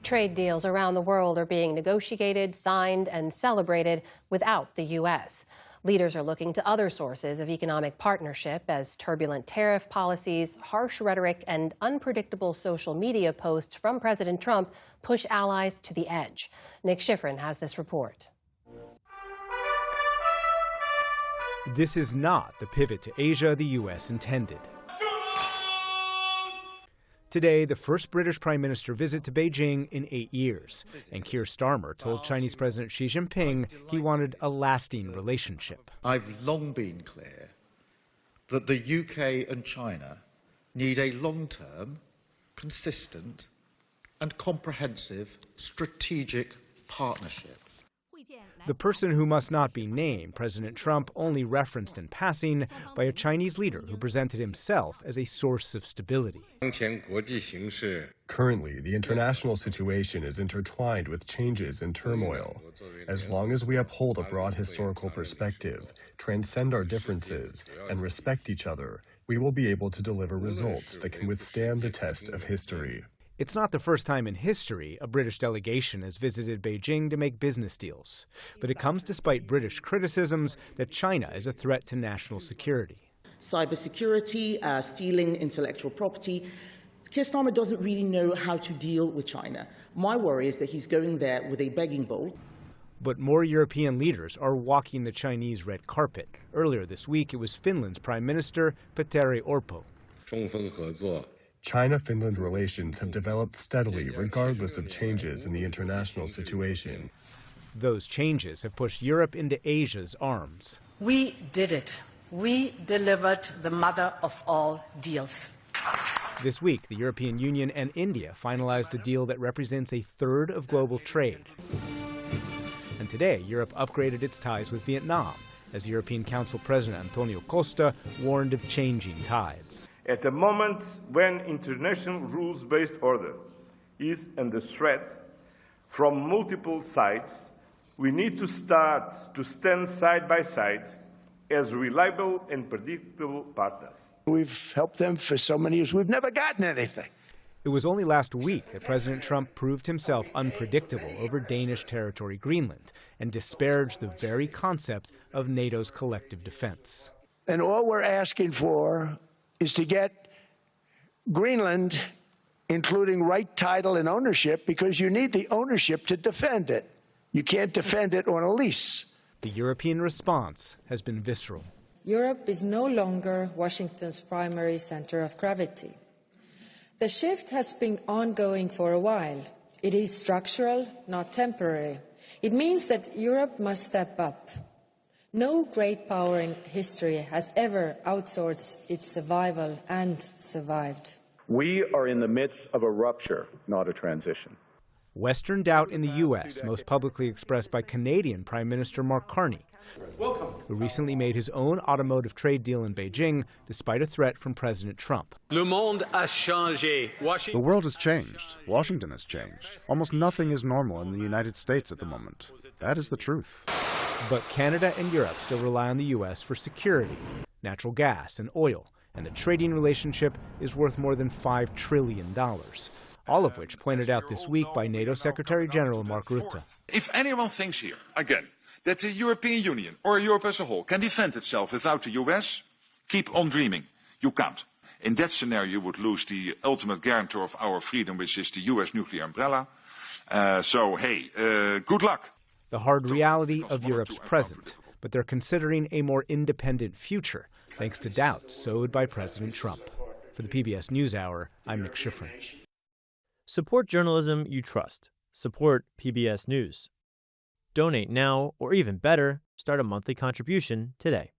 Trade deals around the world are being negotiated, signed, and celebrated without the U.S. Leaders are looking to other sources of economic partnership as turbulent tariff policies, harsh rhetoric, and unpredictable social media posts from President Trump push allies to the edge. Nick Schifrin has this report. This is not the pivot to Asia the U.S. intended. Today, the first British Prime Minister visit to Beijing in 8 years, and Keir Starmer told Chinese President Xi Jinping he wanted a lasting relationship. I've long been clear that the UK and China need a long-term, consistent and comprehensive strategic partnership. The person who must not be named, President Trump only referenced in passing by a Chinese leader who presented himself as a source of stability. Currently, the international situation is intertwined with changes and turmoil. As long as we uphold a broad historical perspective, transcend our differences, and respect each other, we will be able to deliver results that can withstand the test of history. It's not the first time in history a British delegation has visited Beijing to make business deals, but it comes despite British criticisms that China is a threat to national security. Cybersecurity, stealing intellectual property. Keir Starmer doesn't really know how to deal with China. My worry is that he's going there with a begging bowl. But more European leaders are walking the Chinese red carpet. Earlier this week, it was Finland's Prime Minister, Petteri Orpo. China-Finland relations have developed steadily regardless of changes in the international situation. Those changes have pushed Europe into Asia's arms. We did it. We delivered the mother of all deals. This week, the European Union and India finalized a deal that represents a third of global trade. And today, Europe upgraded its ties with Vietnam, as European Council President Antonio Costa warned of changing tides. At a moment when international rules-based order is under threat from multiple sides, we need to start to stand side by side as reliable and predictable partners. We've helped them for so many years. We've never gotten anything. It was only last week that President Trump proved himself unpredictable over Danish territory Greenland and disparaged the very concept of NATO's collective defense. And all we're asking for is to get Greenland, including right title and ownership, because you need the ownership to defend it. You can't defend it on a lease. The European response has been visceral. Europe is no longer Washington's primary center of gravity. The shift has been ongoing for a while. It is structural, not temporary. It means that Europe must step up. No great power in history has ever outsourced its survival and survived. We are in the midst of a rupture, not a transition. Western doubt in the U.S., most publicly expressed by Canadian Prime Minister Mark Carney, who recently made his own automotive trade deal in Beijing despite a threat from President Trump. Le monde a changé. The world has changed. Washington has changed. Almost nothing is normal in the United States at the moment. That is the truth. But Canada and Europe still rely on the U.S. for security, natural gas and oil, and the trading relationship is worth more than $5 trillion, all of which pointed out this week by NATO Secretary General Mark Rutte. If anyone thinks here, again, that the European Union or Europe as a whole can defend itself without the US, keep on dreaming. You can't. In that scenario, you would lose the ultimate guarantor of our freedom, which is the US nuclear umbrella. Good luck. The hard reality of Europe's present, but they're considering a more independent future, thanks to doubts sowed by President Trump. For the PBS NewsHour, I'm Nick Schifrin. Support journalism you trust. Support PBS News. Donate now, or even better, start a monthly contribution today.